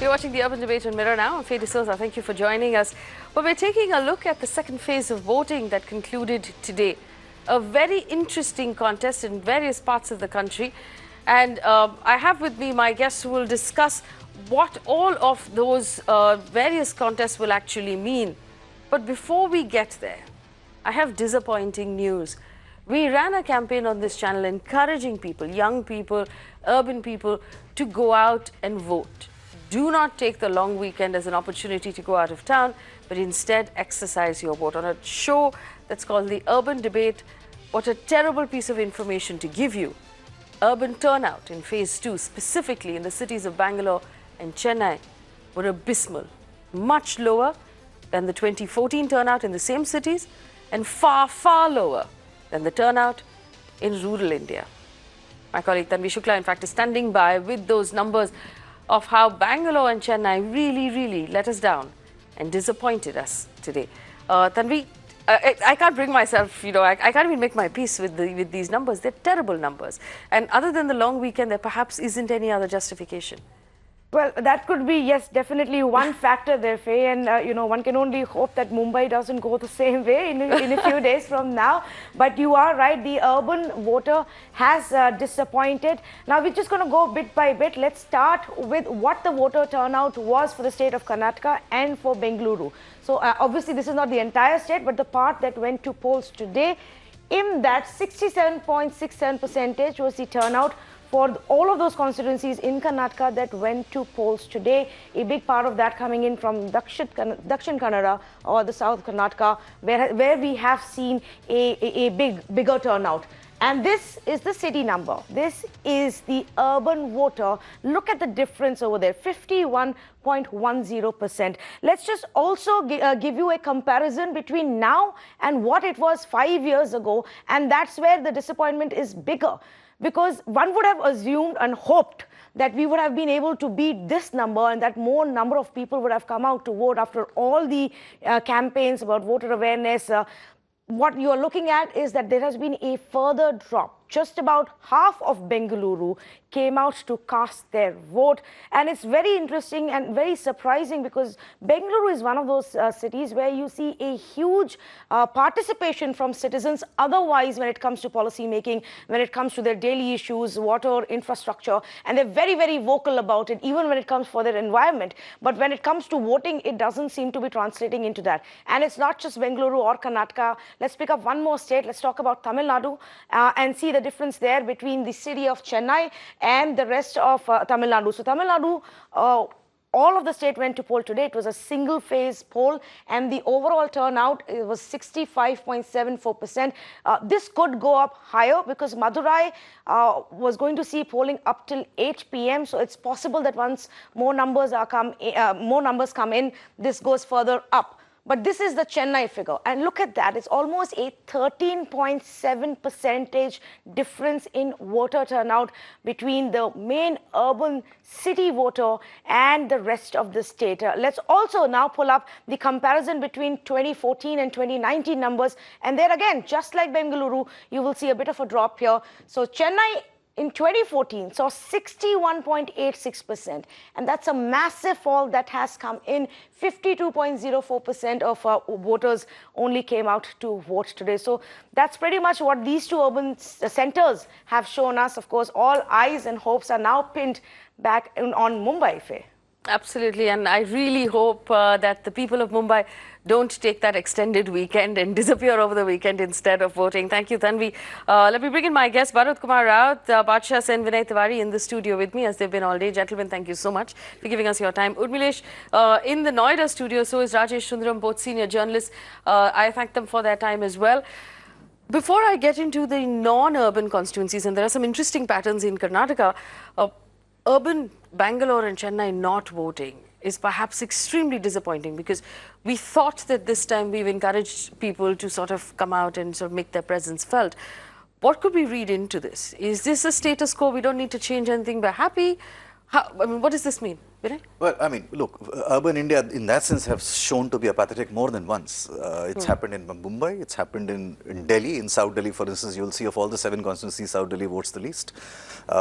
You're watching the Urban Debate on Mirror now. I'm Faye. Thank you for joining us. But we're taking a look at the second phase of voting that concluded today. A very interesting contest in various parts of the country. And I have with me my guests who will discuss what all of those various contests will actually mean. But before we get there, I have disappointing news. We ran a campaign on this channel encouraging people, young people, urban people, to go out and vote. Do not take the long weekend as an opportunity to go out of town, but instead exercise your vote on a show that's called the Urban Debate. What a terrible piece of information to give you. Urban turnout in phase 2, specifically in the cities of Bangalore and Chennai, were abysmal, much lower than the 2014 turnout in the same cities and far, far lower than the turnout in rural India. My colleague Tanvi Shukla, in fact, is standing by with those numbers of how Bangalore and Chennai really let us down and disappointed us today. Tanvi, I can't bring myself, I can't even make my peace with these numbers. They're terrible numbers. And other than the long weekend, there perhaps isn't any other justification. Well, that could be, yes, definitely one factor there, Faye. And, one can only hope that Mumbai doesn't go the same way in a few days from now. But you are right, the urban voter has disappointed. Now, we're just going to go bit by bit. Let's start with what the voter turnout was for the state of Karnataka and for Bengaluru. So, obviously, this is not the entire state, but the part that went to polls today. In that, 67.67% was the turnout for all of those constituencies in Karnataka that went to polls today. A big part of that coming in from Dakshin Kannada or the South Karnataka, where we have seen a bigger turnout. And this is the city number. This is the urban voter. Look at the difference over there, 51.10%. Let's just also give you a comparison between now and what it was 5 years ago. And that's where the disappointment is bigger. Because one would have assumed and hoped that we would have been able to beat this number and that more number of people would have come out to vote after all the campaigns about voter awareness. What you're looking at is that there has been a further drop. Just about half of Bengaluru came out to cast their vote. And it's very interesting and very surprising because Bengaluru is one of those cities where you see a huge participation from citizens otherwise when it comes to policy making, when it comes to their daily issues, water, infrastructure. And they're very vocal about it, even when it comes for their environment. But when it comes to voting, it doesn't seem to be translating into that. And it's not just Bengaluru or Karnataka. Let's pick up one more state. Let's talk about Tamil Nadu and see the difference there between the city of Chennai and the rest of Tamil Nadu. So Tamil Nadu, all of the state went to poll today. It was a single phase poll and the overall turnout was 65.74%. This could go up higher because Madurai was going to see polling up till 8 p.m. So it's possible that once more numbers come in, this goes further up. But this is the Chennai figure. And look at that. It's almost a 13.7% difference in voter turnout between the main urban city voter and the rest of the state. Let's also now pull up the comparison between 2014 and 2019 numbers. And there again, just like Bengaluru, you will see a bit of a drop here. So Chennai in 2014 saw 61.86%, and that's a massive fall that has come in. 52.04% of voters only came out to vote today. So that's pretty much what these two urban centers have shown us. Of course, all eyes and hopes are now pinned back on Mumbai, Faye. Absolutely, and I really hope that the people of Mumbai don't take that extended weekend and disappear over the weekend instead of voting. Thank you, Tanvi. Let me bring in my guests, Bharat Kumar Raut, Badshah Sen, Vinay Tiwari in the studio with me as they've been all day. Gentlemen, thank you so much for giving us your time. Urmilesh in the Noida studio, so is Rajesh Sundaram, both senior journalists. I thank them for their time as well. Before I get into the non-urban constituencies, and there are some interesting patterns in Karnataka, urban Bangalore and Chennai not voting is perhaps extremely disappointing because we thought that this time we've encouraged people to sort of come out and sort of make their presence felt. What could we read into this? Is this a status quo? We don't need to change anything. We're happy. I mean, what does this mean? Vinay? Well, I mean, look, urban India in that sense have shown to be apathetic more than once. It's happened in Mumbai, it's happened in Delhi. In South Delhi, for instance, you'll see of all the 7 constituencies, South Delhi votes the least,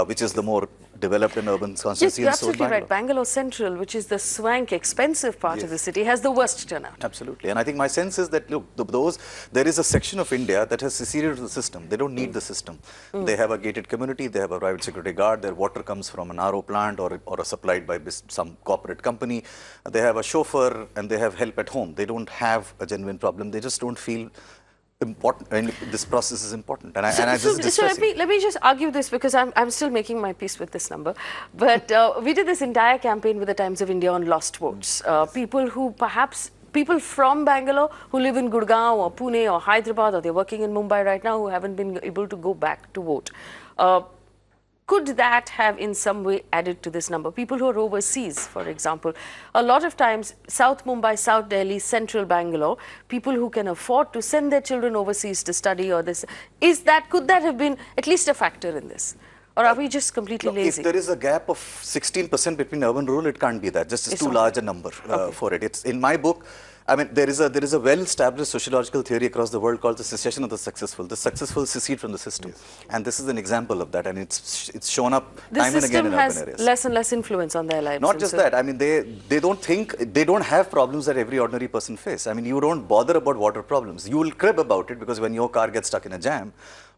which is the more developed and urban Yes, constituency. you're And so is absolutely right. Bangalore. Bangalore Central, which is the swank, expensive part of the city, has the worst turnout. Absolutely. And I think my sense is that, look, there is a section of India that has seceded to the system. They don't need the system. They have a gated community, they have a private security guard, their water comes from an RO plant or supplied by some corporate company. They have a chauffeur and they have help at home. They don't have a genuine problem. They just don't feel important, and this process is important. And let me just argue this, because I'm still making my peace with this number. But we did this entire campaign with the Times of India on lost votes. People from Bangalore who live in Gurgaon or Pune or Hyderabad, or they're working in Mumbai right now, who haven't been able to go back to vote. Could that have in some way added to this number? People who are overseas, for example. A lot of times, South Mumbai, South Delhi, Central Bangalore, people who can afford to send their children overseas to study or this, could that have been at least a factor in this? Or are we just completely lazy? If there is a gap of 16% between urban and rural, it can't be that. Just it's too large a number for it. It's in my book. I mean, there is a well-established sociological theory across the world called the secession of the successful. The successful secede from the system, and this is an example of that. And it's shown up time and again in urban areas. The system has less and less influence on their lives. Not just that. I mean, they don't have problems that every ordinary person face. I mean, you don't bother about water problems. You will crib about it because when your car gets stuck in a jam,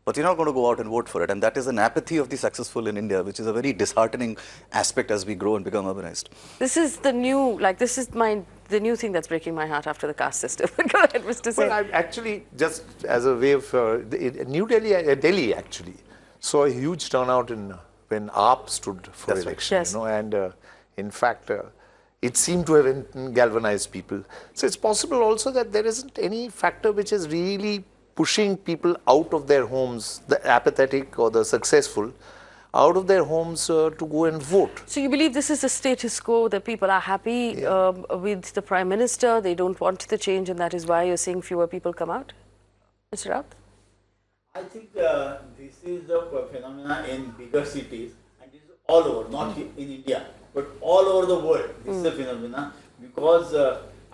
but you're not going to go out and vote for it. And that is an apathy of the successful in India, which is a very disheartening aspect as we grow and become urbanized. This is the new, the new thing that's breaking my heart after the caste system. Go ahead, Mr. Singh. Well, I actually, just as a way of, Delhi actually saw a huge turnout when AAP stood for election. Yes. You know, and in fact, it seemed to have galvanized people. So it's possible also that there isn't any factor which is really pushing people out of their homes, the apathetic or the successful, out of their homes to go and vote. So you believe this is a status quo, that people are happy with the Prime Minister, they don't want the change, and that is why you're seeing fewer people come out? Mr. Raut? I think this is a phenomena in bigger cities, and this is all over, not in India, but all over the world. This is a phenomena because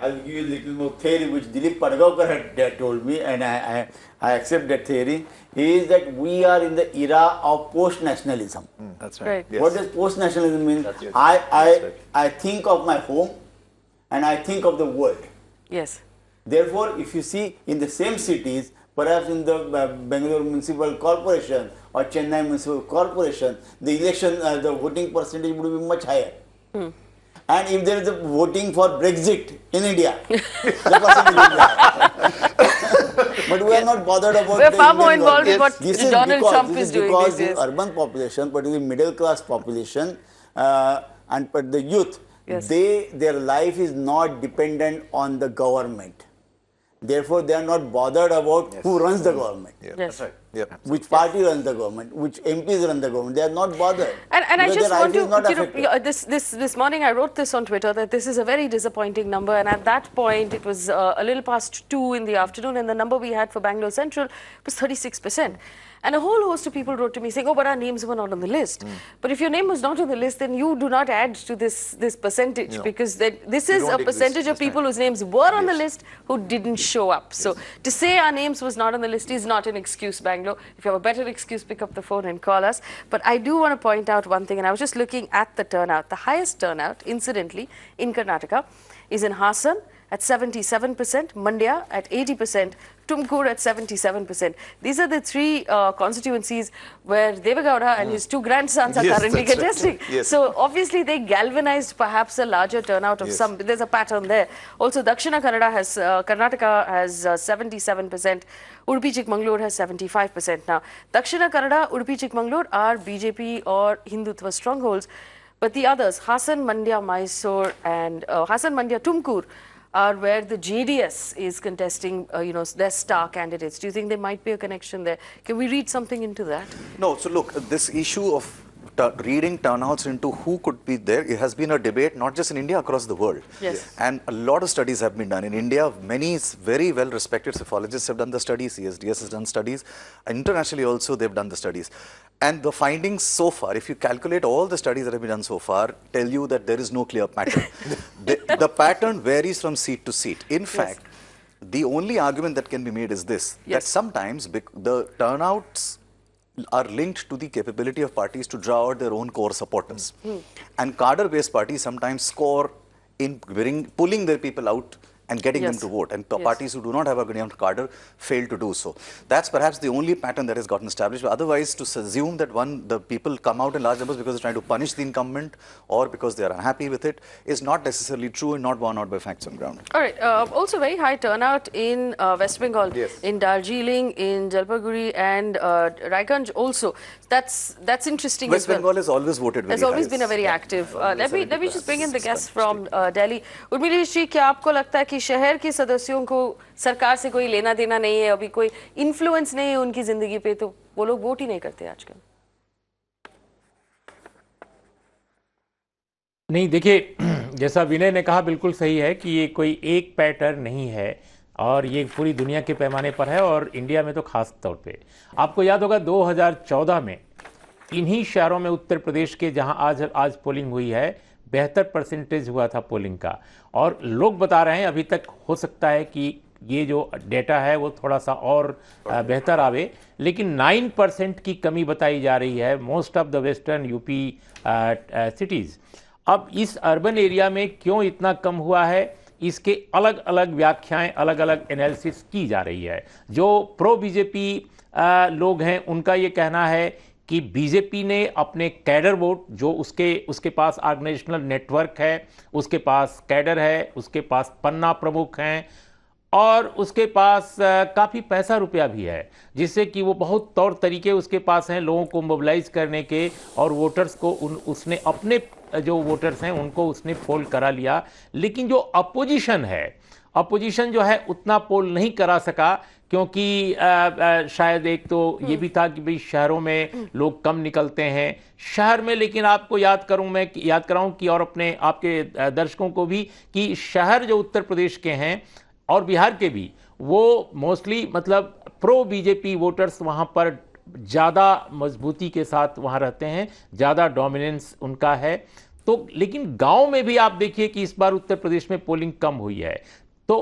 I will give you a little more theory which Dilip Padgaonkar had told me, and I accept that theory, is that we are in the era of post-nationalism. That's right. Yes. What does post-nationalism mean? Right. I think of my home and I think of the world. Yes. Therefore, if you see in the same cities, perhaps in the Bangalore Municipal Corporation or Chennai Municipal Corporation, the election, the voting percentage would be much higher. And if there is a voting for Brexit in India, the percentage will be higher. But we are not bothered about We're far more involved in what Donald Trump is doing these days. Because the urban population, particularly middle class population, and but the youth, their life is not dependent on the government. Therefore, they are not bothered about who runs the government. Yes. That's right. Yep. Which party runs the government, which MPs run the government. They are not bothered. And I just want to, this morning I wrote this on Twitter, that this is a very disappointing number, and at that point it was a little past 2 in the afternoon, and the number we had for Bangalore Central was 36%. And a whole host of people wrote to me saying, oh, but our names were not on the list. But if your name was not on the list, then you do not add to this percentage, because this is a percentage of people whose names were on the list who didn't show up. So to say our names was not on the list is not an excuse, Bangalore. If you have a better excuse, pick up the phone and call us. But I do want to point out one thing, and I was just looking at the turnout. The highest turnout, incidentally, in Karnataka is in Hassan at 77%, Mandya at 80%, Tumkur at 77%. These are the 3 constituencies where Devagowda and his 2 grandsons are currently contesting. Right. Yes. So obviously they galvanized perhaps a larger turnout of some. There's a pattern there. Also, Dakshina Kannada has, Karnataka has 77%. Udupi Chikmagalur has 75%. Now, Dakshina Kannada, Udupi Chikmagalur are BJP or Hindutva strongholds. But the others, Hassan, Mandya, Mysore, and Hassan, Mandya, Tumkur, are where the JDS is contesting, their star candidates. Do you think there might be a connection there? Can we read something into that? No. So look, this issue of reading turnouts into who could be there, it has been a debate not just in India, across the world. Yes. And a lot of studies have been done. In India, many very well-respected psephologists have done the studies, CSDS has done studies. Internationally also, they've done the studies. And the findings so far, if you calculate all the studies that have been done so far, tell you that there is no clear pattern. The pattern varies from seat to seat. In fact, the only argument that can be made is this, that sometimes the turnouts are linked to the capability of parties to draw out their own core supporters. And cadre-based parties sometimes score in pulling their people out and getting them to vote. And parties who do not have a good enough cadre fail to do so. That's perhaps the only pattern that has gotten established. But otherwise, to assume that the people come out in large numbers because they're trying to punish the incumbent or because they are unhappy with it is not necessarily true and not borne out by facts on ground. All right. Also very high turnout in West Bengal, in Darjeeling, in Jalpaiguri and Raiganj also. That's interesting West as well. Bengal has always voted very high. Has always been a very active. Let me just bring in the guests from Delhi. Urmili ji, क्या आपको लगता है कि शहर के सदस्यों को सरकार से कोई लेना देना नहीं है, अभी कोई इन्फ्लुएंस नहीं है उनकी जिंदगी पे, तो वो लोग वोट ही नहीं करते आजकल? नहीं, देखिए, जैसा विनय ने कहा बिल्कुल सही है कि ये कोई एक पैटर्न नहीं है और ये पूरी दुनिया के पैमाने पर है और इंडिया में तो खास तौर पे। आपको याद होगा 2014 में इन्हीं शहरों में उत्तर प्रदेश के जहां आज पोलिंग हुई है 72% हुआ था पोलिंग का, और लोग बता रहे हैं अभी तक हो सकता है कि ये जो डेटा है वो थोड़ा सा और बेहतर आवे, लेकिन 9% की कमी बताई जा रही है most of the western UP cities. अब इस अर्बन एरिया में क्यों इतना कम हुआ है, इसके अलग अलग व्याख्याएं, अलग अलग एनालिसिस की जा रही है। जो प्रो बीजेपी लोग हैं उनका ये कहना है कि बीजेपी ने अपने कैडर वोट, जो उसके पास ऑर्गेनाइजेशनल नेटवर्क है, उसके पास कैडर है, उसके पास पन्ना प्रमुख हैं और उसके पास काफ़ी पैसा रुपया भी है, जिससे कि वो बहुत तौर तरीके उसके पास हैं लोगों को मोबिलाइज करने के, और वोटर्स को उसने अपने जो वोटर्स हैं उनको उसने पोल करा लिया। लेकिन जो अपोजिशन है, अपोजिशन जो है उतना पोल नहीं करा सका, क्योंकि शायद एक तो ये भी था कि भाई शहरों में लोग कम निकलते हैं शहर में। लेकिन आपको याद कराऊं कि और आपके दर्शकों को भी कि शहर जो उत्तर प्रदेश के हैं और बिहार के भी, वो मोस्टली मतलब प्रो बीजेपी वोटर्स वहाँ पर ज़्यादा मजबूती के साथ वहाँ रहते हैं, ज़्यादा डोमिनेंस उनका है। तो लेकिन गांव में भी आप देखिए कि इस बार उत्तर प्रदेश में पोलिंग कम हुई है। तो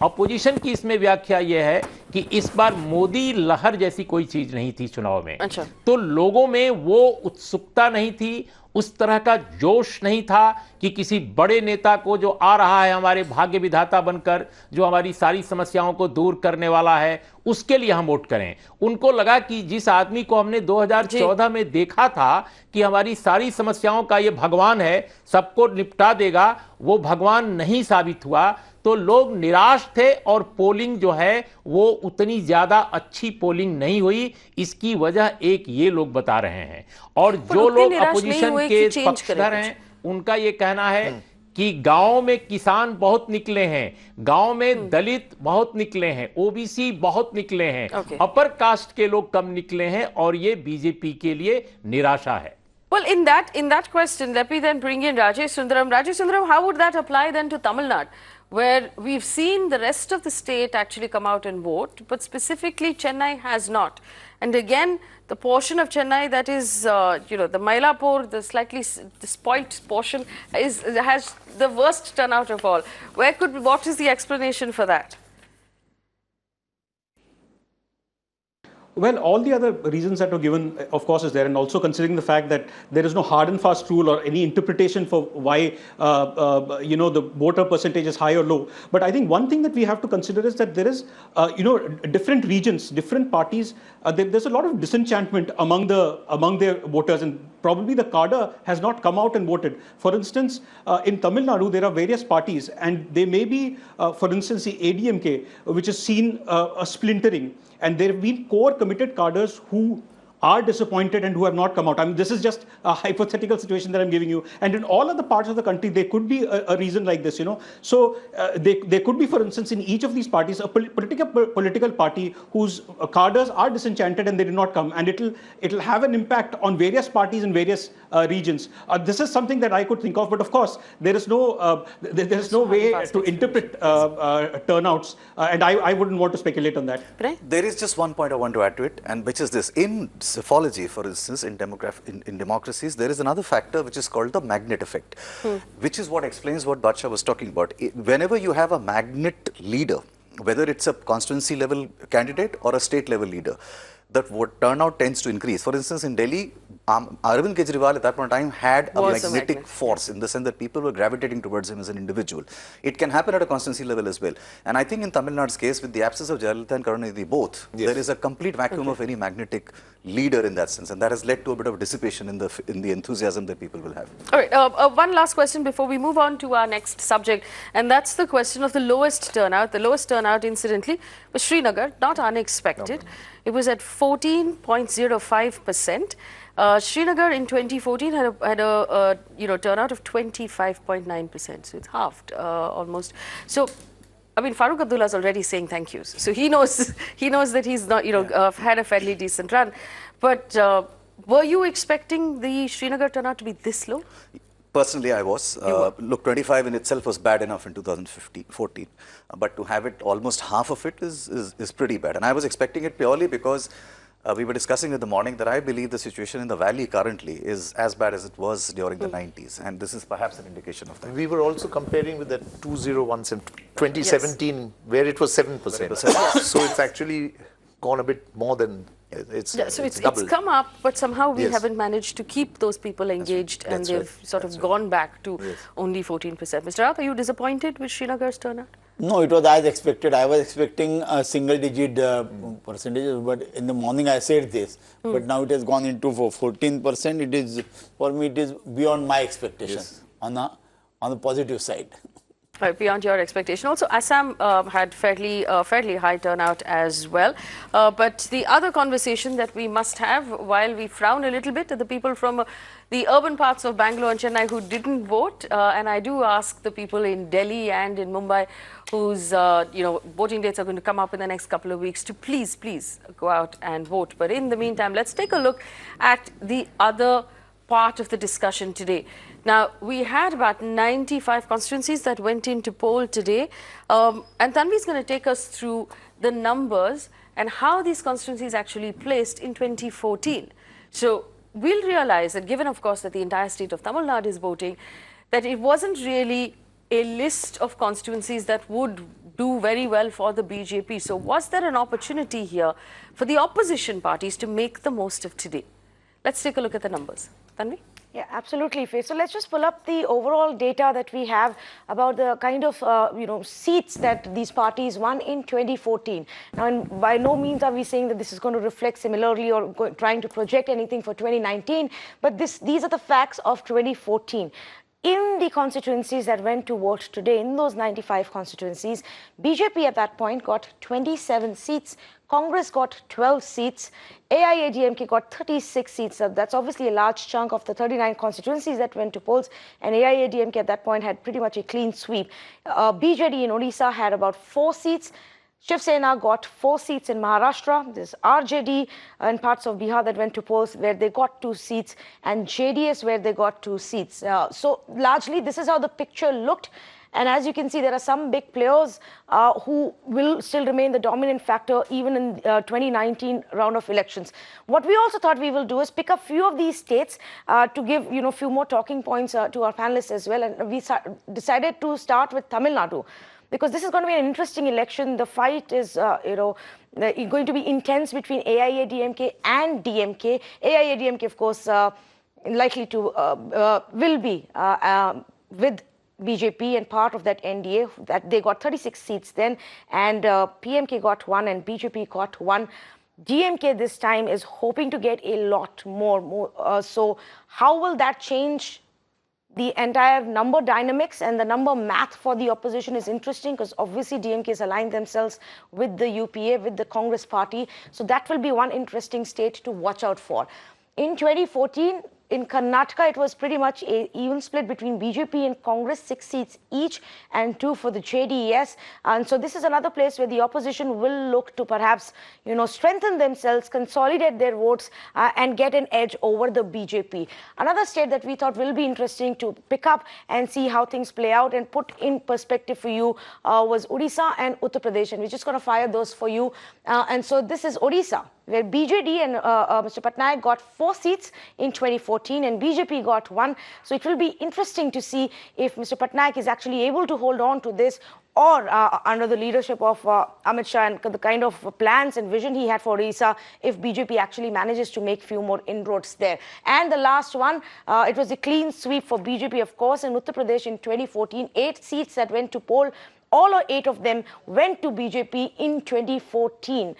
अपोजिशन की इसमें व्याख्या यह है कि इस बार मोदी लहर जैसी कोई चीज नहीं थी चुनाव में। अच्छा। तो लोगों में वो उत्सुकता नहीं थी, उस तरह का जोश नहीं था कि किसी बड़े नेता को जो आ रहा है हमारे भाग्य विधाता बनकर, जो हमारी सारी समस्याओं को दूर करने वाला है, उसके लिए हम वोट करें। उनको लगा कि जिस आदमी को हमने 2014 में देखा था कि हमारी सारी समस्याओं का ये भगवान है, सबको निपटा देगा, वो भगवान नहीं साबित हुआ। तो लोग निराश थे और पोलिंग जो है वो उतनी ज्यादा अच्छी पोलिंग नहीं हुई। इसकी वजह एक ये लोग बता रहे हैं, और जो लोग अपोजिशन के पक्षधर हैं उनका ये कहना है कि गांव में किसान बहुत निकले हैं, गांव में दलित बहुत निकले हैं, ओबीसी बहुत निकले हैं, अपर कास्ट के लोग कम निकले हैं, और ये बीजेपी के लिए निराशा है। Well, in that question, let me then bring in Rajesh Sundaram. Rajesh Sundaram, how would that apply then to Tamil Nadu, where we've seen the rest of the state actually come out and vote, but specifically Chennai has not? And again, the portion of Chennai that is, the Mylapore, the slightly spoilt portion, has the worst turnout of all. What is the explanation for that? Well, all the other reasons that were given, of course, is there, and also considering the fact that there is no hard and fast rule or any interpretation for why, the voter percentage is high or low. But I think one thing that we have to consider is that there is, different regions, different parties. There's a lot of disenchantment among their voters, and probably the cadre has not come out and voted. For instance, in Tamil Nadu, there are various parties, and they may be, for instance, the ADMK, which has seen a splintering. And there have been core committed cadres who are disappointed and who have not come out. I mean, this is just a hypothetical situation that I'm giving you. And in all other parts of the country, there could be a reason like this, So there could be, for instance, in each of these parties, a political party whose cadres are disenchanted and they did not come. And it'll have an impact on various parties in various regions. This is something that I could think of. But of course, there is no way to interpret turnouts. And I wouldn't want to speculate on that. There is just one point I want to add to it, and which is this. In psephology, for instance, in democracies, there is another factor which is called the magnet effect, which is what explains what Badsha was talking about. Whenever you have a magnet leader, whether it's a constituency level candidate or a state level leader, that turnout tends to increase. For instance, in Delhi, Arvind Kejriwal at that point in time had a magnetic force in the sense that people were gravitating towards him as an individual. It can happen at a constituency level as well. And I think in Tamil Nadu's case, with the absence of Jayalalitha and Karunanidhi both, there is a complete vacuum of any magnetic leader in that sense. And that has led to a bit of dissipation in the enthusiasm that people will have. All right, one last question before we move on to our next subject. And that's the question of the lowest turnout. The lowest turnout, incidentally, was Srinagar, not unexpected. It was at 14.05%. Srinagar in 2014 had a turnout of 25.9%, so it's halved almost. So, I mean, Farooq Abdullah is already saying thank yous. So he knows that he's not had a fairly decent run. But were you expecting the Srinagar turnout to be this low? Personally, I was. Look, 25 in itself was bad enough in 2014, but to have it almost half of it is pretty bad. And I was expecting it purely because we were discussing in the morning that I believe the situation in the valley currently is as bad as it was during the 90s, and this is perhaps an indication of that. We were also comparing with the 2017, where it was 7%. So it's actually gone a bit more than. It's come up, but somehow we haven't managed to keep those people engaged, and they've sort of gone back to only 14%. Mr. Raut, are you disappointed with Srinagar's turnout? No, it was as expected. I was expecting a single-digit percentage, but in the morning I said this. But now it has gone into 14%. It is, for me, it is beyond my expectations on the positive side. Right, beyond your expectation. Also, Assam had fairly high turnout as well. But the other conversation that we must have, while we frown a little bit at the people from the urban parts of Bangalore and Chennai who didn't vote, and I do ask the people in Delhi and in Mumbai whose voting dates are going to come up in the next couple of weeks to please go out and vote. But in the meantime, let's take a look at the other part of the discussion today. Now, we had about 95 constituencies that went into poll today, and Tanvi is going to take us through the numbers and how these constituencies actually placed in 2014. So, we'll realize that given, of course, that the entire state of Tamil Nadu is voting, that it wasn't really a list of constituencies that would do very well for the BJP. So, was there an opportunity here for the opposition parties to make the most of today? Let's take a look at the numbers. Tanvi? Yeah, absolutely, Faye. So let's just pull up the overall data that we have about the kind of seats that these parties won in 2014. Now, by no means are we saying that this is going to reflect similarly or trying to project anything for 2019, but these are the facts of 2014. In the constituencies that went to vote today, in those 95 constituencies, BJP at that point got 27 seats, Congress got 12 seats, AIADMK got 36 seats. So that's obviously a large chunk of the 39 constituencies that went to polls, and AIADMK at that point had pretty much a clean sweep. BJD in Odisha had about 4 seats. Shiv Sena got 4 seats in Maharashtra. There's RJD and parts of Bihar that went to polls where they got 2 seats, and JDS where they got 2 seats. So largely this is how the picture looked. And as you can see, there are some big players who will still remain the dominant factor even in 2019 round of elections. What we also thought we will do is pick a few of these states to give a few more talking points to our panelists as well. And we decided to start with Tamil Nadu, because this is going to be an interesting election. The fight is, going to be intense between AIADMK and DMK. AIADMK, of course, likely to will be with BJP and part of that NDA, that they got 36 seats then, and PMK got 1 and BJP got 1. DMK this time is hoping to get a lot more. So how will that change the entire number dynamics? And the number math for the opposition is interesting, because obviously DMK has aligned themselves with the UPA, with the Congress party. So that will be one interesting state to watch out for. In 2014, in Karnataka, it was pretty much an even split between BJP and Congress, 6 seats each and 2 for the JDS. And so this is another place where the opposition will look to perhaps, strengthen themselves, consolidate their votes and get an edge over the BJP. Another state that we thought will be interesting to pick up and see how things play out and put in perspective for you was Odisha and Uttar Pradesh. And we're just going to fire those for you. And so this is Odisha. where BJD and Mr. Patnaik got 4 seats in 2014 and BJP got 1. So it will be interesting to see if Mr. Patnaik is actually able to hold on to this, or under the leadership of Amit Shah and the kind of plans and vision he had for Odisha, if BJP actually manages to make few more inroads there. And the last one, it was a clean sweep for BJP, of course, in Uttar Pradesh in 2014. 8 seats that went to poll, all 8 of them went to BJP in 2014.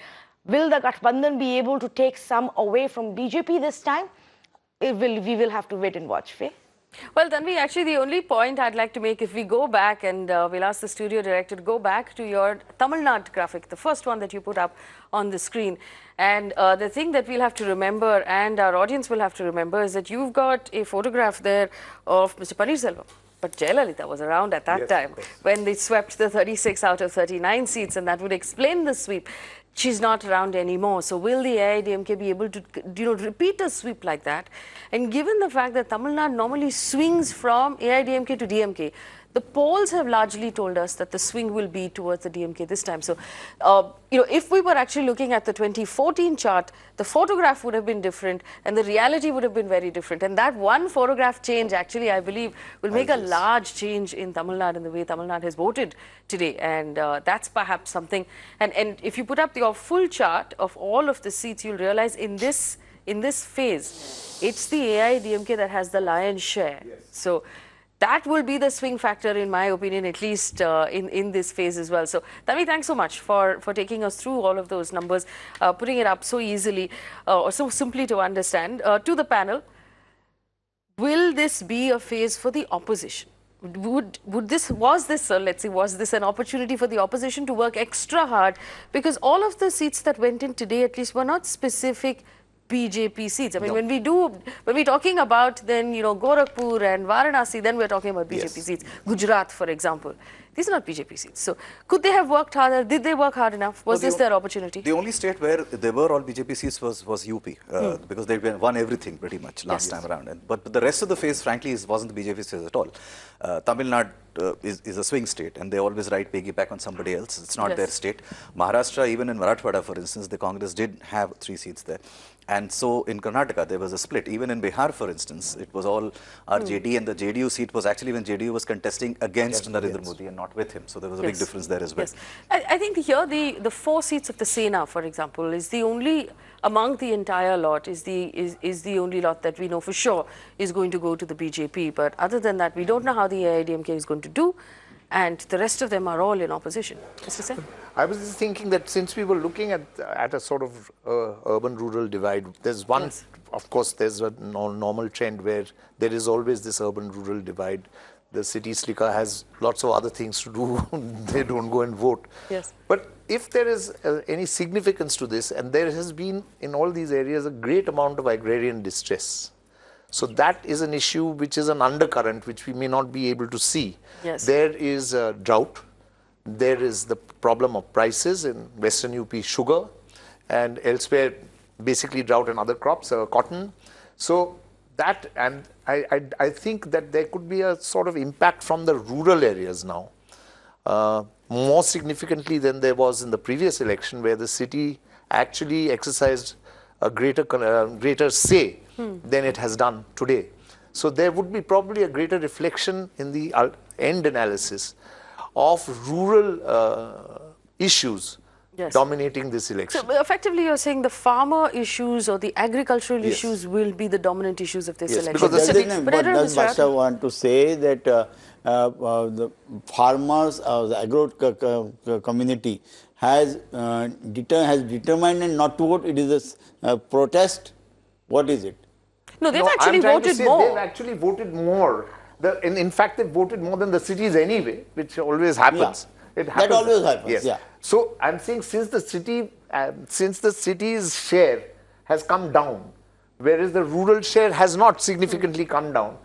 Will the Gathbandhan be able to take some away from BJP this time? We will have to wait and watch, Faye. Well, Tanvi, actually the only point I'd like to make, if we go back and we'll ask the studio director to go back to your Tamil Nadu graphic, the first one that you put up on the screen. And the thing that we'll have to remember, and our audience will have to remember, is that you've got a photograph there of Mr. Paneerselvam. But Jayalalitha was around at that time when they swept the 36 out of 39 seats, and that would explain the sweep. She's not around anymore. So will the AIDMK be able to, repeat a sweep like that? And given the fact that Tamil Nadu normally swings from AIDMK to DMK, the polls have largely told us that the swing will be towards the DMK this time. So, if we were actually looking at the 2014 chart, the photograph would have been different and the reality would have been very different. And that one photograph change actually, I believe, will make a large change in Tamil Nadu in the way Tamil Nadu has voted today. And that's perhaps something. And if you put up your full chart of all of the seats, you'll realize in this phase, it's the AIDMK that has the lion's share. So that will be the swing factor, in my opinion, at least in this phase as well. So, Tanvi, thanks so much for taking us through all of those numbers, putting it up so easily, or so simply to understand. To the panel, will this be a phase for the opposition? Was this an opportunity for the opposition to work extra hard? Because all of the seats that went in today, at least, were not specific BJP seats. I mean, when we're talking about then, Gorakhpur and Varanasi, then we're talking about BJP seats. Gujarat, for example. These are not BJP seats. So, could they have worked harder? Did they work hard enough? Was this their opportunity? The only state where there were all BJP seats was UP, because they won everything pretty much last time around. But the rest of the phase, frankly, wasn't the BJP phase at all. Tamil Nadu is a swing state, and they always write piggyback on somebody else. It's not their state. Maharashtra, even in Marathwada, for instance, the Congress did have 3 seats there. And so in Karnataka, there was a split. Even in Bihar, for instance, it was all RJD, and the JDU seat was actually when JDU was contesting against Narendra Modi and not with him. So there was a big difference there as well. Yes. I think here the 4 seats of the Sena, for example, is the only, among the entire lot, is the only lot that we know for sure is going to go to the BJP. But other than that, we don't know how the AIDMK is going to do. And the rest of them are all in opposition. Mr. Sen? I was just thinking that since we were looking at a sort of urban-rural divide, there's one, of course, there's a normal trend where there is always this urban-rural divide. The city slicker has lots of other things to do. They don't go and vote. Yes. But if there is any significance to this, and there has been in all these areas a great amount of agrarian distress. So that is an issue which is an undercurrent which we may not be able to see. Yes. There is drought. There is the problem of prices in Western UP, sugar, and elsewhere basically drought and other crops, cotton. So that, and I think that there could be a sort of impact from the rural areas now, more significantly than there was in the previous election, where the city actually exercised a greater say than it has done today. So there would be probably a greater reflection in the end analysis of rural issues dominating this election. So effectively you're saying the farmer issues or the agricultural issues will be the dominant issues of this election. Because but does Basha want to say that the farmers, the agro community has determined not to vote? It is a protest? What is it? No, they've actually voted more. They've actually voted more. In fact, they voted more than the cities anyway, which always happens. It happens. That always happens. Yes. Yeah. So I'm saying since the city's share has come down, whereas the rural share has not significantly come down,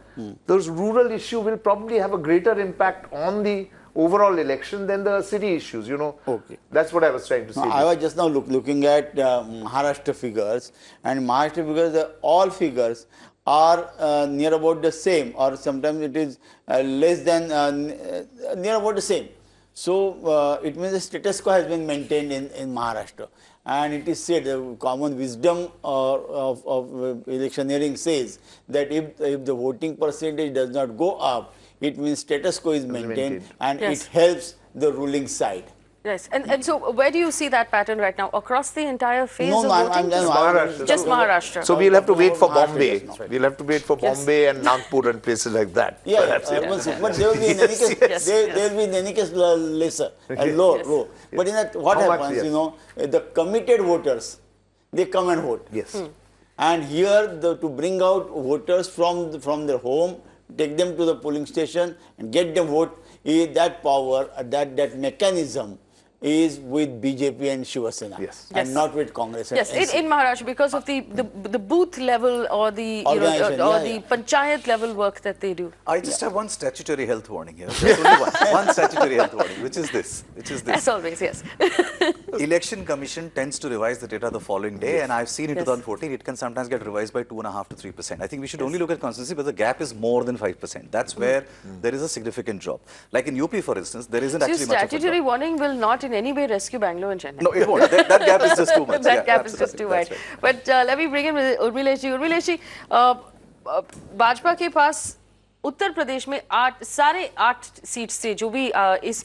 those rural issue will probably have a greater impact on the overall election than the city issues, Okay. That's what I was trying to say. I was just now looking at Maharashtra figures, and Maharashtra figures, all figures are near about the same, or sometimes it is less than, near about the same. So it means the status quo has been maintained in Maharashtra. And it is said, the common wisdom of electioneering says that if the voting percentage does not go up, it means status quo is maintained and Yes. it helps the ruling side. Yes, and so where do you see that pattern right now? Across the entire phase No, of no, voting? Just Maharashtra. So we'll have to wait for Bombay. Maharashtra. We'll have to wait for Yes. Bombay and Nagpur and places like that. Yeah, perhaps, but there will be in any case, Yes, there yes. will be in any case lesser, low. But in that, what How much, happens, yes. you know, the committed voters, they come and vote. Yes. And here, to bring out voters from their home, take them to the polling station and get them vote, that power, that mechanism is with BJP and Shiva Sena, Yes. and Yes. not with Congress. Yes, and in Maharashtra, because of the booth level or the Organization, or yeah, the yeah. panchayat level work that they do. I just have one statutory health warning here. There's only one statutory health warning, which is this. As always, yes. Election Commission tends to revise the data the following day, and I've seen in Yes. 2014 it can sometimes get revised by 2.5 to 3%. I think we should only look at constituency where the gap is more than 5%. That's where there is a significant drop. Like in UP, for instance, there isn't So actually much of a statutory drop. warning will not in any way rescue Bangalore and Chennai. No, it won't. That gap is just too much. That Yeah, gap is just absolutely. too That's wide. right. But let me bring in Urmilesh ji. Urmilesh ji, Bhajpa के पास उत्तर प्रदेश में 8 seat से जो भी इस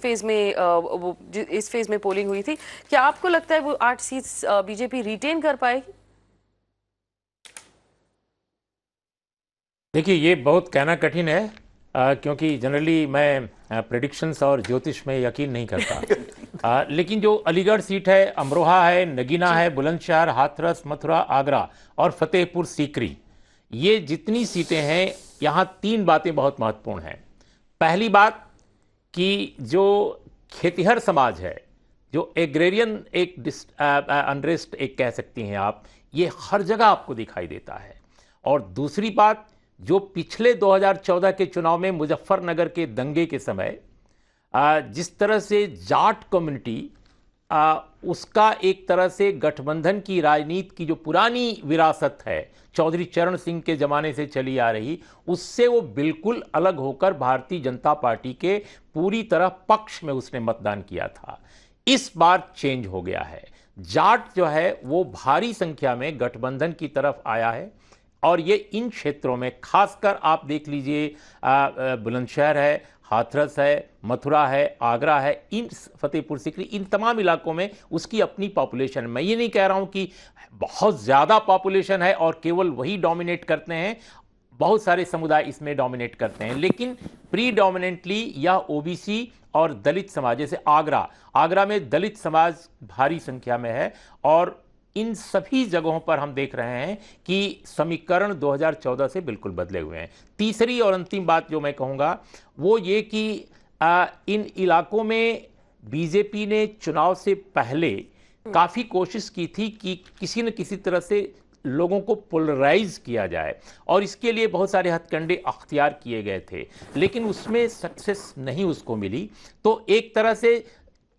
phase में polling हुई थी, क्या आपको लगता है वो 8 सीट्स बीजेपी रिटेन कर पाएगी? देखिए, ये बहुत कहना कठिन है क्योंकि जनरली मैं प्रेडिक्शंस और ज्योतिष में यकीन नहीं करता। लेकिन जो अलीगढ़ सीट है, अमरोहा है, नगीना है, बुलंदशहर, हाथरस, मथुरा, आगरा और फतेहपुर सीकरी, ये जितनी सीटें हैं, यहाँ 3 बातें बहुत महत्वपूर्ण हैं। पहली बात कि जो खेतिहर समाज है, जो एग्रेरियन एक अनरेस्ट एक कह सकती हैं आप, ये हर जगह आपको दिखाई देता है। और दूसरी बात, जो पिछले 2014 के चुनाव में मुजफ्फरनगर के दंगे के समय जिस तरह से जाट कम्युनिटी उसका एक तरह से गठबंधन की राजनीति की जो पुरानी विरासत है, चौधरी चरण सिंह के ज़माने से चली आ रही, उससे वो बिल्कुल अलग होकर भारतीय जनता पार्टी के पूरी तरह पक्ष में उसने मतदान किया था। इस बार चेंज हो गया है। जाट जो है वो भारी संख्या में गठबंधन की तरफ आया है और ये इन क्षेत्रों में खासकर आप देख लीजिए, बुलंदशहर है, हाथरस है, मथुरा है, आगरा है, इन फतेहपुर सीकरी, इन तमाम इलाकों में उसकी अपनी पॉपुलेशन। मैं ये नहीं कह रहा हूँ कि बहुत ज़्यादा पॉपुलेशन है और केवल वही डोमिनेट करते हैं, बहुत सारे समुदाय इसमें डोमिनेट करते हैं, लेकिन प्रीडोमिनेंटली यह ओबीसी और दलित समाज, जैसे आगरा में दलित समाज भारी संख्या में है और इन सभी जगहों पर हम देख रहे हैं कि समीकरण 2014 से बिल्कुल बदले हुए हैं। तीसरी और अंतिम बात जो मैं कहूँगा वो ये कि इन इलाकों में बीजेपी ने चुनाव से पहले काफ़ी कोशिश की थी कि किसी न किसी तरह से लोगों को पोलराइज किया जाए और इसके लिए बहुत सारे हथकंडे अख्तियार किए गए थे, लेकिन उसमें सक्सेस नहीं उसको मिली। तो एक तरह से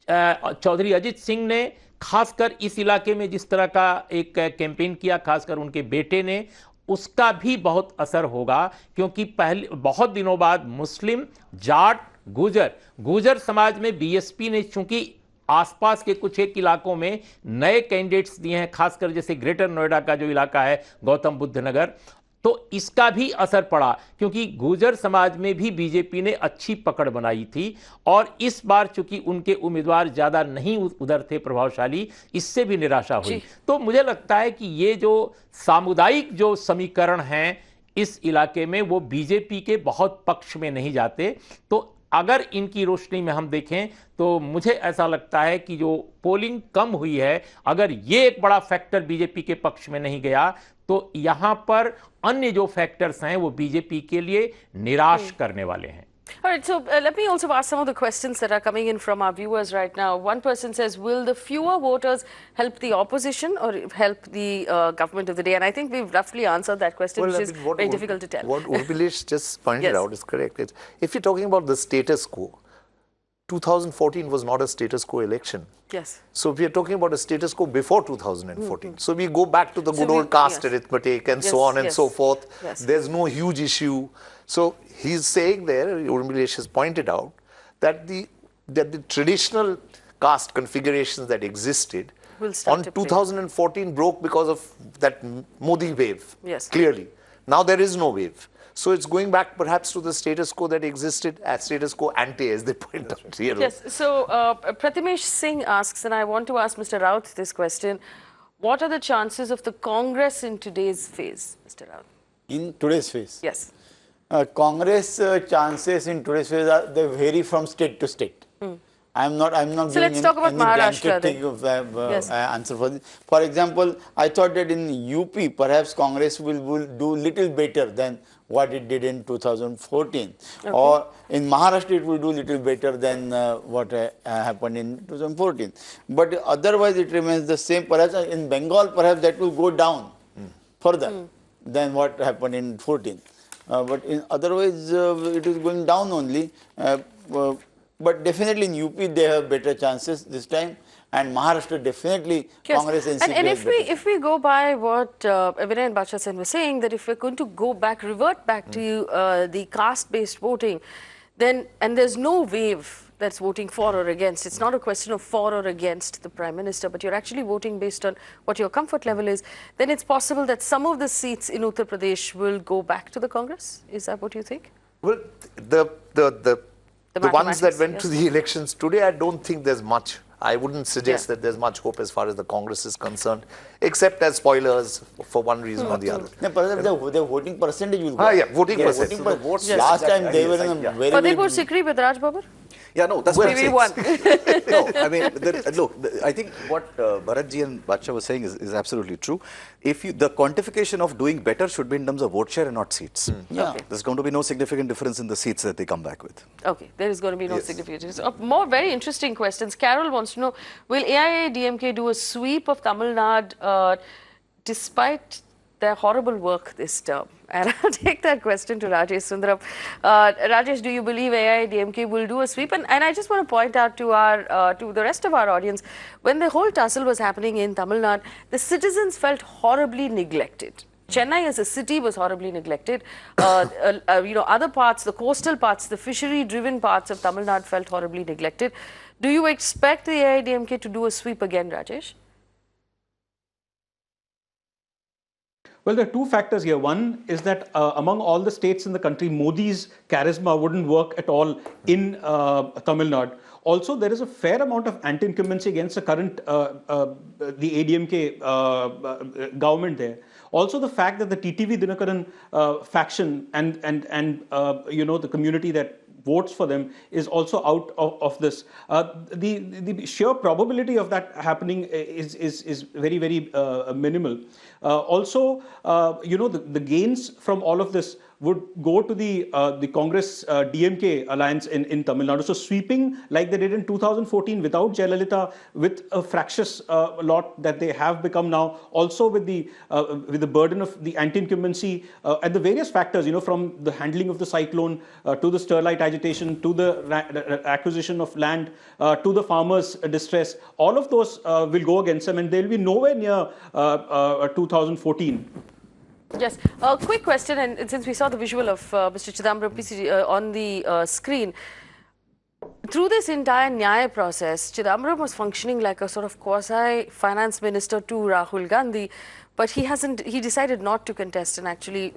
चौधरी अजित सिंह ने खासकर इस इलाके में जिस तरह का एक कैंपेन किया, खासकर उनके बेटे ने, उसका भी बहुत असर होगा क्योंकि पहले बहुत दिनों बाद मुस्लिम, जाट, गुजर समाज में बीएसपी ने चूंकि आसपास के कुछ एक इलाकों में नए कैंडिडेट्स दिए हैं, खासकर जैसे ग्रेटर नोएडा का जो इलाका है, गौतम बुद्ध नगर, तो इसका भी असर पड़ा क्योंकि गुजर समाज में भी बीजेपी ने अच्छी पकड़ बनाई थी और इस बार चूंकि उनके उम्मीदवार ज़्यादा नहीं उधर थे प्रभावशाली, इससे भी निराशा हुई। तो मुझे लगता है कि ये जो सामुदायिक जो समीकरण हैं इस इलाके में वो बीजेपी के बहुत पक्ष में नहीं जाते। तो अगर इनकी रोशनी में हम देखें तो मुझे ऐसा लगता है कि जो पोलिंग कम हुई है, अगर ये एक बड़ा फैक्टर बीजेपी के पक्ष में नहीं गया तो यहां पर अन्य जो फैक्टर्स हैं वो बीजेपी के लिए निराश करने वाले हैं। All right, so let me also ask some of the questions that are coming in from our viewers right now. One person says, will the fewer voters help the opposition or help the government of the day? And I think we've roughly answered that question, which is very difficult to tell. What Urmilesh just pointed out is correct. If you're talking about the status quo, 2014 was not a status quo election. Yes. So we are talking about a status quo before 2014. So we go back to the good old caste arithmetic and so on and so forth. There's no huge issue. So he's saying there, Urmilesh has pointed out, that the traditional caste configurations that existed will start on to play. 2014 broke because of that Modi wave. Yes. Clearly. Now there is no wave. So it's going back perhaps to the status quo that existed, as status quo ante, as they point out. Yes. So Pratimesh Singh asks, and I want to ask Mr. Raut this question: what are the chances of the Congress in today's phase, Mr. Raut? In today's phase? Yes. Congress chances in today's phase are, they vary from state to state. I'm not So let's talk about Maharashtra then. Yes. Answer for this. For example, I thought that in UP perhaps Congress will do little better than what it did in 2014, or in Maharashtra it will do little better than what happened in 2014. But otherwise it remains the same. Perhaps in Bengal, perhaps that will go down further than what happened in 14. But in otherwise it is going down only. But definitely in UP they have better chances this time, and Maharashtra definitely Congress and CPI. And if we go by what Vinay and Bacha Sen were saying, that if we're going to go back, revert back to the caste-based voting, then, and there's no wave that's voting for or against. It's not a question of for or against the Prime Minister, but you're actually voting based on what your comfort level is. Then it's possible that some of the seats in Uttar Pradesh will go back to the Congress. Is that what you think? Well, the ones that went to the elections today, I don't think there's much. I wouldn't suggest that there's much hope as far as the Congress is concerned, except as spoilers for one reason or the other. No, perhaps the voting percentage will go. Yeah, voting percentage. So the votes last time they were in a very, Fatehpur Sikri with Raj Babur? Yeah, no, that's what I'm saying. Won. No, I mean, look, I think what Bharatji and Bacha was saying is absolutely true. If the quantification of doing better should be in terms of vote share and not seats. Okay. There's going to be no significant difference in the seats that they come back with. Okay, there is going to be no significant difference. More very interesting questions. Carol wants to know, will AIADMK do a sweep of Tamil Nadu despite their horrible work this term? And I'll take that question to Rajesh Sundaram. Rajesh, do you believe AIADMK will do a sweep? And I just want to point out to our to the rest of our audience, when the whole tussle was happening in Tamil Nadu, the citizens felt horribly neglected. Chennai as a city was horribly neglected. Other parts, the coastal parts, the fishery-driven parts of Tamil Nadu felt horribly neglected. Do you expect the AIADMK to do a sweep again, Rajesh? Well, there are two factors here. One is that among all the states in the country, Modi's charisma wouldn't work at all in Tamil Nadu. Also, there is a fair amount of anti-incumbency against the current the ADMK government there. Also, the fact that the TTV Dinakaran faction and the community that votes for them is also out of this. The sheer probability of that happening is very, very minimal. Also, the gains from all of this would go to the Congress DMK alliance in Tamil Nadu. So sweeping like they did in 2014 without Jayalalitha, with a fractious lot that they have become now, also with the burden of the anti-incumbency and the various factors, from the handling of the cyclone to the Sterlite agitation to the acquisition of land to the farmers' distress, all of those will go against them, and they'll be nowhere near 2014. Yes. A quick question, and since we saw the visual of Mr. Chidambaram PCG on the screen, through this entire Nyaya process, Chidambaram was functioning like a sort of quasi-finance minister to Rahul Gandhi, but he decided not to contest and actually,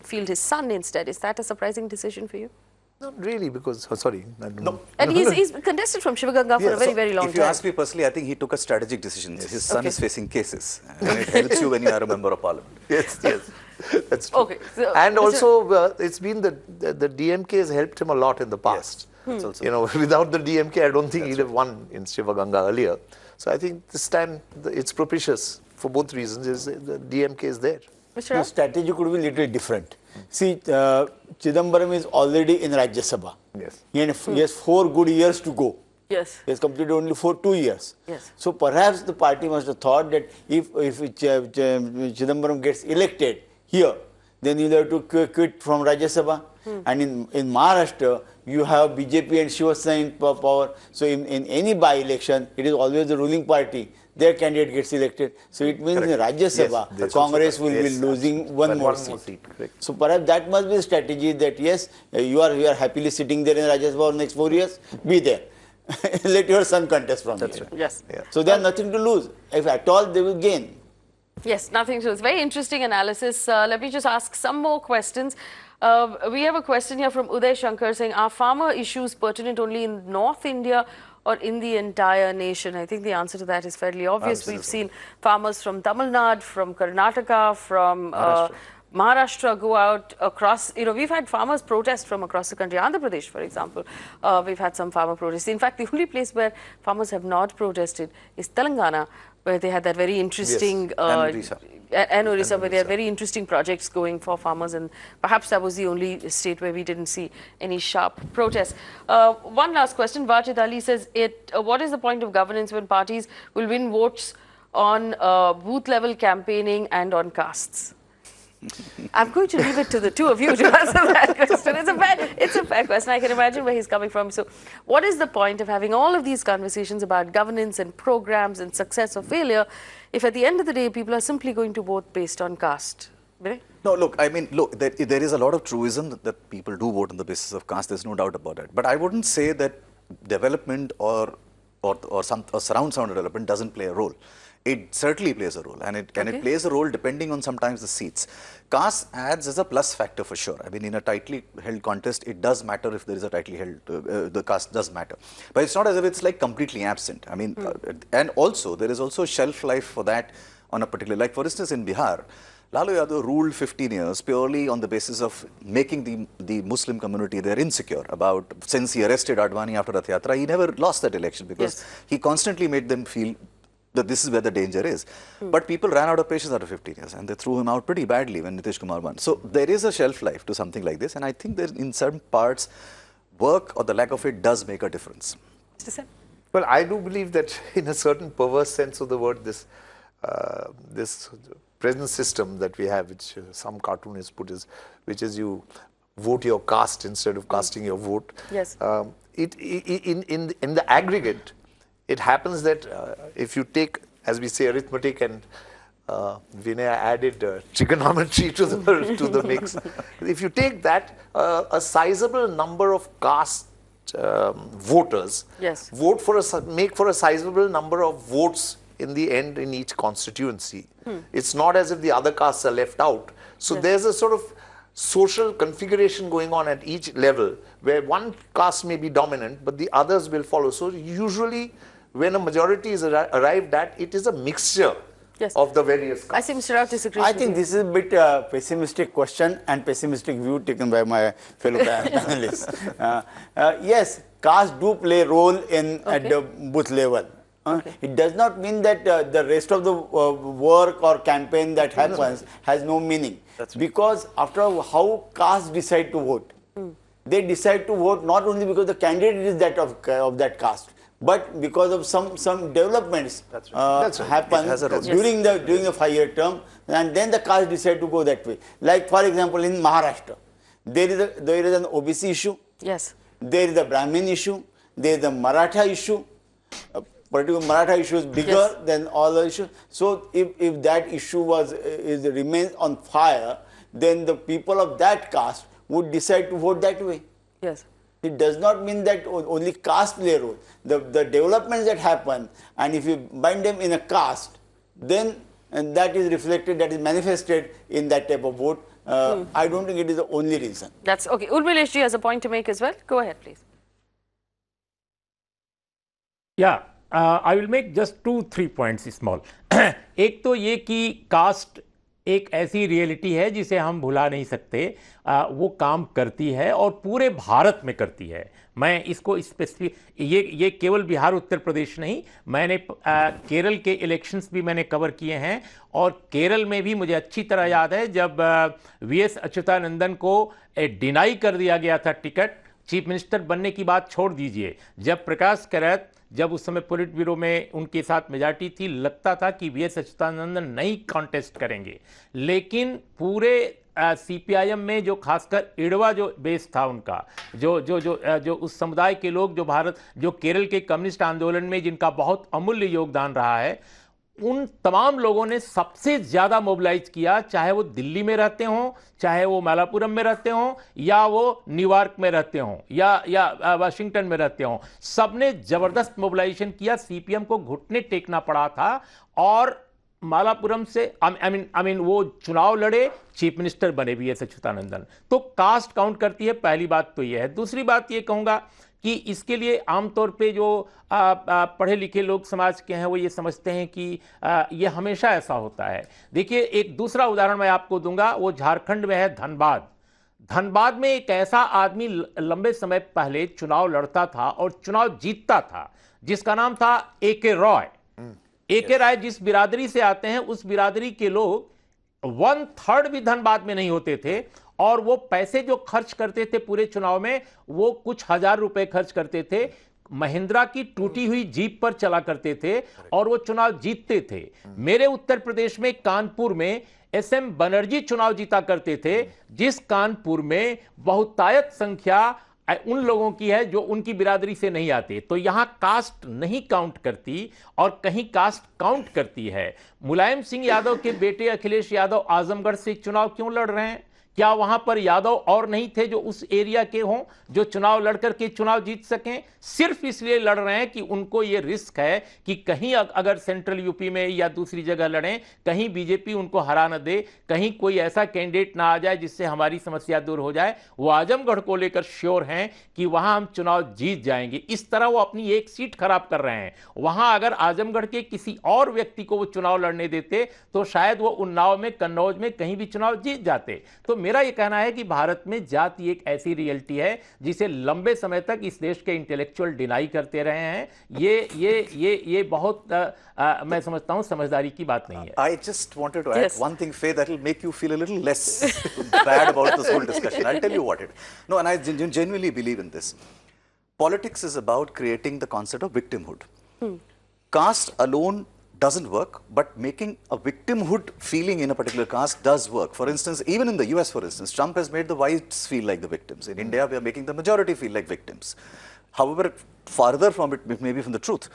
field his son instead. Is that a surprising decision for you? Not really, because, sorry. No. And he's contested from Shivaganga for a very, very long time. If you ask me personally, I think he took a strategic decision. Yes. His son is facing cases, and it helps you when you are a member of parliament. Yes, that's true. Okay. So, and also, it's been the DMK has helped him a lot in the past. Yes. Also without the DMK, I don't think he'd have won in Shivaganga earlier. So I think this time it's propitious for both reasons. Is the DMK is there. The strategy could be a little different. See, Chidambaram is already in Rajya Sabha. Yes. He has 4 good years to go. Yes. He has completed only 2 years. Yes. So perhaps the party must have thought that if Chidambaram gets elected here, then he'll have to quit from Rajya Sabha. And in Maharashtra, you have BJP and Shiva Sena in power. So in any by-election, it is always the ruling party. Their candidate gets elected. So it means in Rajya Sabha, Congress will be losing one more seat. So perhaps that must be the strategy that yes, you are happily sitting there in Rajya Sabha for the next 4 years, be there. let your son contest from here. Yes. So they have nothing to lose. If at all, they will gain. Yes, nothing to lose. Very interesting analysis. Let me just ask some more questions. We have a question here from Uday Shankar saying, are farmer issues pertinent only in North India or in the entire nation? I think the answer to that is fairly obvious. Absolutely. We've seen farmers from Tamil Nadu, from Karnataka, from Maharashtra go out across, we've had farmers protest from across the country. Andhra Pradesh, for example, we've had some farmer protests. In fact, the only place where farmers have not protested is Telangana, where they had that very interesting, and Orissa, where they had very interesting projects going for farmers, and perhaps that was the only state where we didn't see any sharp protests. One last question. Wajid Ali says, what is the point of governance when parties will win votes on booth level campaigning and on castes? I'm going to leave it to the two of you to answer that question. It's a fair question. I can imagine where he's coming from. So what is the point of having all of these conversations about governance and programs and success or failure if at the end of the day people are simply going to vote based on caste? No, look, I mean, look, there is a lot of truism that people do vote on the basis of caste. There's no doubt about it. But I wouldn't say that development or surround sound development doesn't play a role. It certainly plays a role, and it plays a role depending on sometimes the seats. Caste adds as a plus factor for sure. I mean, in a tightly held contest, it does matter if there is a tightly held, the caste does matter. But it's not as if it's like completely absent. I mean, and also, there is also shelf life for that on a particular, like for instance in Bihar, Lalu Yadav ruled 15 years purely on the basis of making the Muslim community there insecure about, since he arrested Advani after Rath Yatra, he never lost that election because he constantly made them feel that this is where the danger is. But people ran out of patience after 15 years and they threw him out pretty badly when Nitish Kumar won. So there is a shelf life to something like this, and I think that in certain parts, work or the lack of it does make a difference. Well, I do believe that in a certain perverse sense of the word, this present system that we have, which some cartoonists put is, which is you vote your caste instead of casting your vote. Yes. In the aggregate, it happens that if you take, as we say, arithmetic, and Vinay added trigonometry to the mix. If you take that, a sizable number of caste voters vote for make for a sizable number of votes in the end in each constituency. It's not as if the other castes are left out. So there's a sort of social configuration going on at each level where one caste may be dominant, but the others will follow. So usually when a majority is arrived at, it is a mixture of the various castes. I see Mr. Rao disagrees. I think this is a bit pessimistic question and pessimistic view taken by my fellow panelists. Yes, castes do play a role in at the booth level. It does not mean that the rest of the work or campaign that happens has no meaning. Because after all, how castes decide to vote? They decide to vote not only because the candidate is that of that caste, but because of some developments happen during the 5-year term, and then the caste decide to go that way. Like for example, in Maharashtra, there is an OBC issue. Yes. There is a Brahmin issue. There is a Maratha issue. Particular Maratha issue is bigger than all the issues. So if that issue remains on fire, then the people of that caste would decide to vote that way. Yes. It does not mean that only caste play a role. The developments that happen, and if you bind them in a caste, then that is reflected, that is manifested in that type of vote. I don't think it is the only reason. That's okay. Urmilesh ji has a point to make as well. Go ahead, please. Yeah. I will make just 2-3 points small. एक तो ये कि cast एक ऐसी reality है जिसे हम भुला नहीं सकते, वो काम करती है और पूरे भारत में करती है. मैं इसको स्पेसिफिक, ये केवल बिहार उत्तर प्रदेश नहीं, मैंने केरल के इलेक्शंस भी मैंने कवर किए हैं, और केरल में भी मुझे अच्छी तरह याद है जब वीएस अच्युतानंदन को डिनाई कर दिया गया था टिकट. चीफ मिनिस्टर बनने की बात छोड़ दीजिए, जब प्रकाश करत, जब उस समय पोलिट ब्यूरो में उनके साथ मेजॉरिटी थी, लगता था कि वीएस अच्युतानंदन नहीं कॉन्टेस्ट करेंगे, लेकिन पूरे सीपीआईएम में जो खासकर इड़वा जो बेस था उनका, जो उस समुदाय के लोग जो केरल के कम्युनिस्ट आंदोलन में जिनका बहुत अमूल्य योगदान रहा है, उन तमाम लोगों ने सबसे ज्यादा मोबिलाइज किया, चाहे वो दिल्ली में रहते हों, चाहे वो मालापुरम में रहते हों, या वो न्यूयॉर्क में रहते हों, या वाशिंगटन में रहते हों, सबने जबरदस्त मोबिलाइजेशन किया। सीपीएम को घुटने टेकना पड़ा था और मालापुरम से आई मीन वो चुनाव लड़े, चीफ मिनिस्टर बने भी एस अच्युतानंदन। तो कास्ट काउंट करती है, पहली बात तो ये है। दूसरी बात ये कहूंगा कि इसके लिए आमतौर पे जो पढ़े लिखे लोग समाज के हैं वो ये समझते हैं कि ये हमेशा ऐसा होता है। देखिए, एक दूसरा उदाहरण मैं आपको दूंगा, वो झारखंड में है धनबाद। धनबाद में एक ऐसा आदमी लंबे समय पहले चुनाव लड़ता था और चुनाव जीतता था, जिसका नाम था ए.के. रॉय। ए.के. राय जिस बिरादरी से आते हैं, उस बिरादरी के लोग 1/3 भी धनबाद में नहीं होते थे, और वो पैसे जो खर्च करते थे पूरे चुनाव में, वो कुछ हजार रुपए खर्च करते थे, महिंद्रा की टूटी हुई जीप पर चला करते थे, और वो चुनाव जीतते थे। मेरे उत्तर प्रदेश में कानपुर में एस.एम. बनर्जी चुनाव जीता करते थे, जिस कानपुर में बहुतायत संख्या उन लोगों की है जो उनकी बिरादरी से नहीं आते। तो यहां कास्ट नहीं काउंट करती और कहीं कास्ट काउंट करती है। मुलायम सिंह यादव के बेटे अखिलेश यादव आजमगढ़ से चुनाव क्यों लड़ रहे हैं? क्या वहां पर यादव और नहीं थे जो उस एरिया के हों, जो चुनाव लड़कर के चुनाव जीत सकें? सिर्फ इसलिए लड़ रहे हैं कि उनको यह रिस्क है कि कहीं अगर सेंट्रल यूपी में या दूसरी जगह लड़ें, कहीं बीजेपी उनको हरा न दे, कहीं कोई ऐसा कैंडिडेट ना आ जाए जिससे हमारी समस्या दूर हो जाए। वो आजमगढ़ को लेकर श्योर हैं कि वहां हम चुनाव जीत जाएंगे। इस तरह वो अपनी एक सीट खराब कर रहे हैं। वहां अगर आजमगढ़ के किसी और व्यक्ति को वो चुनाव लड़ने देते तो शायद वो उन्नाव में, कन्नौज में कहीं भी चुनाव जीत जाते। तो मेरा यह कहना है कि भारत में जाति एक ऐसी रियलिटी है जिसे लंबे समय तक इस देश के इंटेलेक्चुअल डिनाई करते रहे हैं। ये बहुत मैं समझता हूं समझदारी की बात नहीं है। I just wanted to add one thing, Faye, that will make you feel a little less bad about this whole discussion. I'll tell you what it. No, and I genuinely believe in this. Politics is about creating the concept of victimhood. Caste alone doesn't work, but making a victimhood feeling in a particular caste does work. For instance, even in the US, for instance, Trump has made the whites feel like the victims. In India, we are making the majority feel like victims. However, farther from it may be from the truth.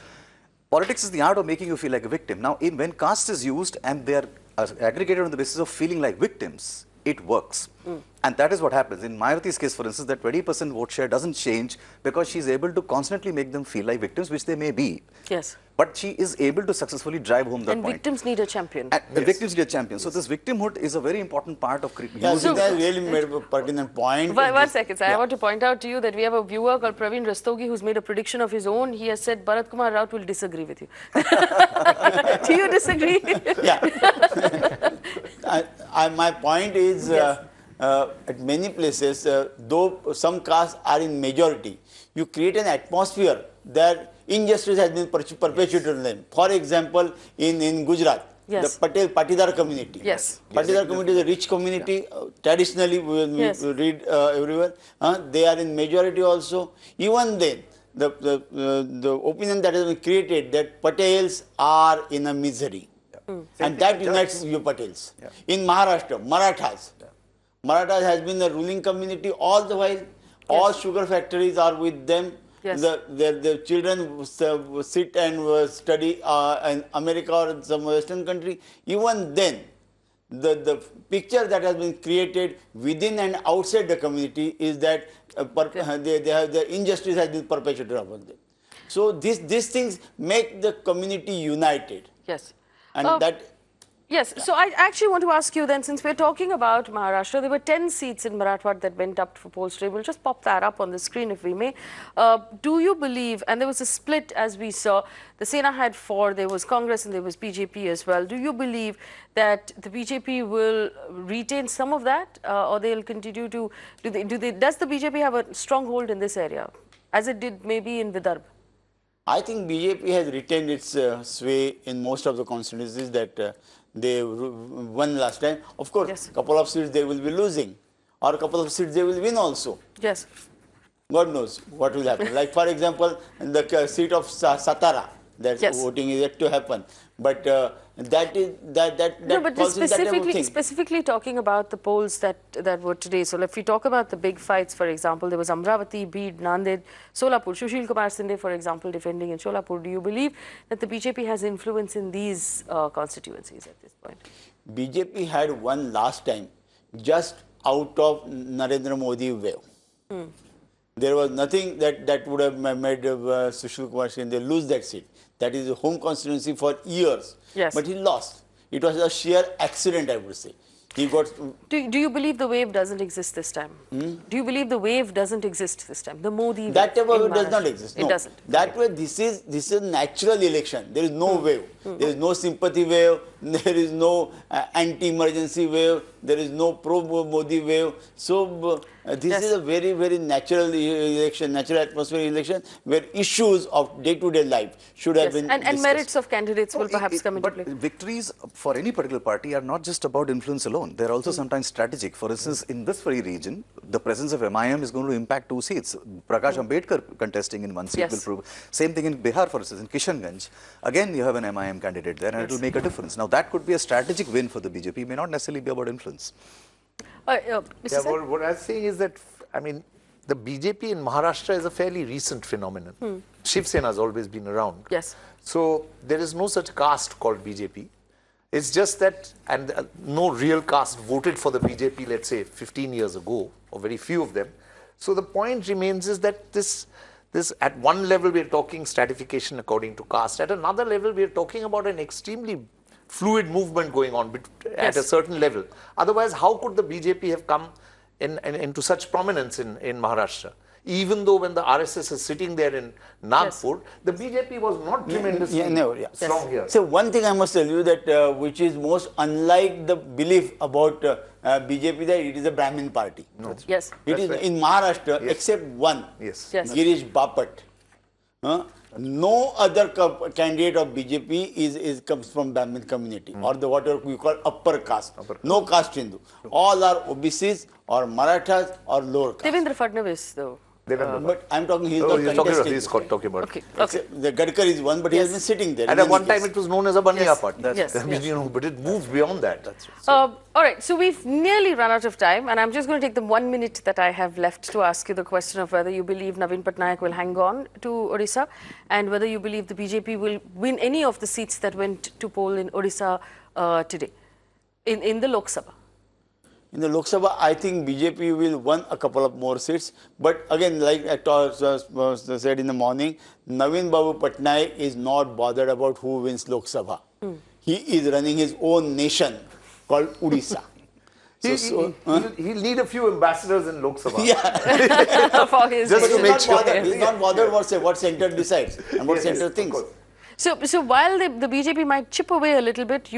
Politics is the art of making you feel like a victim. Now, when caste is used and they are aggregated on the basis of feeling like victims, it works. And that is what happens. In Mayawati's case, for instance, that 20% vote share doesn't change because she's able to constantly make them feel like victims, which they may be. Yes. But she is able to successfully drive home that point. And victims need a champion. And victims need a champion. So this victimhood is a very important part of using that. Really made a pertinent point. One second, sir. I want to point out to you that we have a viewer called Praveen Rastogi who's made a prediction of his own. He has said Bharat Kumar Raut will disagree with you. Do you disagree? Yeah. My point is, at many places, though some castes are in majority, you create an atmosphere that injustice has been perpetuated on them. For example, in Gujarat, the Patidar community. Yes. Patidar community is a rich community. Traditionally, we read everywhere. They are in majority also. Even then, the opinion that has been created that Patels are in a misery. And that unites you Patels. In Maharashtra, Marathas. Marathas has been the ruling community all the while. All sugar factories are with them. Yes. The children sit and study in America or some Western country. Even then, the picture that has been created within and outside the community is that the injustice has been perpetuated upon them. So these things make the community united. Yes. And that. Yes, so I actually want to ask you then, since we're talking about Maharashtra, there were 10 seats in Marathwada that went up for poll today. We'll just pop that up on the screen if we may. Do you believe, and there was a split as we saw, the Sena had 4, there was Congress and there was BJP as well. Do you believe that the BJP will retain some of that or they'll continue to, does the BJP have a stronghold in this area, as it did maybe in Vidarbha? I think BJP has retained its sway in most of the constituencies that they won last time. Of course, couple of seats they will be losing, or a couple of seats they will win also. Yes. God knows what will happen. Like for example, in the seat of Satara, that voting is yet to happen. But that is that No, but falls in that type of thing. specifically talking about the polls that were today. So if we talk about the big fights, for example, there was Amravati, Beed, Nanded, Solapur. Sushil Kumar Sinde, for example, defending in Solapur. Do you believe that the BJP has influence in these constituencies at this point? BJP had won last time just out of Narendra Modi wave. There was nothing that would have made Sushil Kumar Sinde lose that seat. That is a home constituency for years. Yes. But he lost. It was a sheer accident, I would say. He got. Do you believe the wave doesn't exist this time? Do you believe the wave doesn't exist this time? The Modi That type of wave wave does not exist. No. It doesn't. That way, this is a natural election. There is no wave. There is no sympathy wave. There is no anti-emergency wave. There is no pro-Modi wave. So this is a very, very natural election, natural atmosphere election, where issues of day-to-day life should have been and discussed. merits of candidates will perhaps come into play. But victories for any particular party are not just about influence alone. They're also sometimes strategic. For instance, in this very region, the presence of MIM is going to impact 2 seats. Prakash Ambedkar contesting in 1 seat will prove. Same thing in Bihar, for instance, in Kishanganj. Again, you have an MIM candidate there, and it will make a difference. Now, that could be a strategic win for the BJP. It may not necessarily be about influence. What I'm saying is that, I mean, the BJP in Maharashtra is a fairly recent phenomenon. Shiv Sena has always been around. Yes. So there is no such caste called BJP. It's just that, and no real caste voted for the BJP, let's say, 15 years ago, or very few of them. So the point remains is that this at one level we're talking stratification according to caste. At another level we're talking about an extremely fluid movement going on at a certain level. Otherwise, how could the BJP have come into such prominence in Maharashtra? Even though when the RSS is sitting there in Nagpur, the BJP was not tremendously strong here. So one thing I must tell you that which is most unlike the belief about BJP, that it is a Brahmin party. No. Yes. It is in Maharashtra, except one, Girish Bapat. No other candidate of BJP comes from Brahmin community or the whatever we call upper caste. No caste Hindu. All are OBCs or Marathas or lower caste. Devendra Fadnavis, though. But I'm talking, he's not contesting. He's talking about. Okay. The Gadkar is one, but he has been sitting there. And at one time it was known as a Baniya part. But it moved beyond that. All right, so we've nearly run out of time, and I'm just going to take the 1 minute that I have left to ask you the question of whether you believe Naveen Patnaik will hang on to Odisha, and whether you believe the BJP will win any of the seats that went to poll in Odisha today, in the Lok Sabha. In the Lok Sabha, I think BJP will win a couple of more seats. But again, like I said in the morning, Naveen Babu Patnaik is not bothered about who wins Lok Sabha. He is running his own nation called Odisha. He'll need a few ambassadors in Lok Sabha. For his just to make sure. He's not bothered what center decides and what center thinks. So while the BJP might chip away a little bit,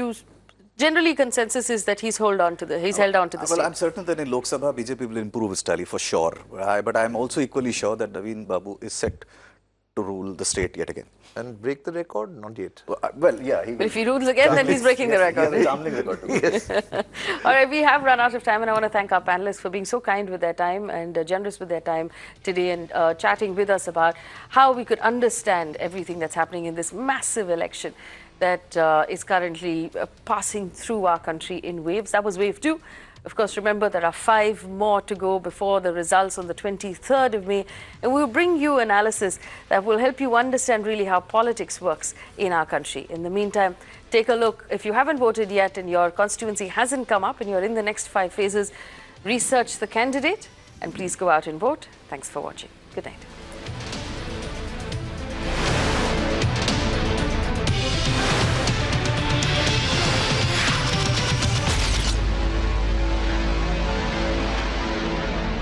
generally, consensus is that he's held on to the seat. Well, I'm certain that in Lok Sabha, BJP will improve its tally for sure. But I'm also equally sure that Naveen Babu is set to rule the state yet again. And break the record? Not yet. Well, yeah. But if he rules again, then he's breaking the record. He has a tumbling record too. All right, we have run out of time, and I want to thank our panelists for being so kind with their time and generous with their time today, and chatting with us about how we could understand everything that's happening in this massive election that is currently passing through our country in waves. That was wave 2. Of course, remember, there are 5 more to go before the results on the 23rd of May. And we'll bring you analysis that will help you understand really how politics works in our country. In the meantime, take a look. If you haven't voted yet and your constituency hasn't come up and you're in the next 5 phases, research the candidate and please go out and vote. Thanks for watching. Good night.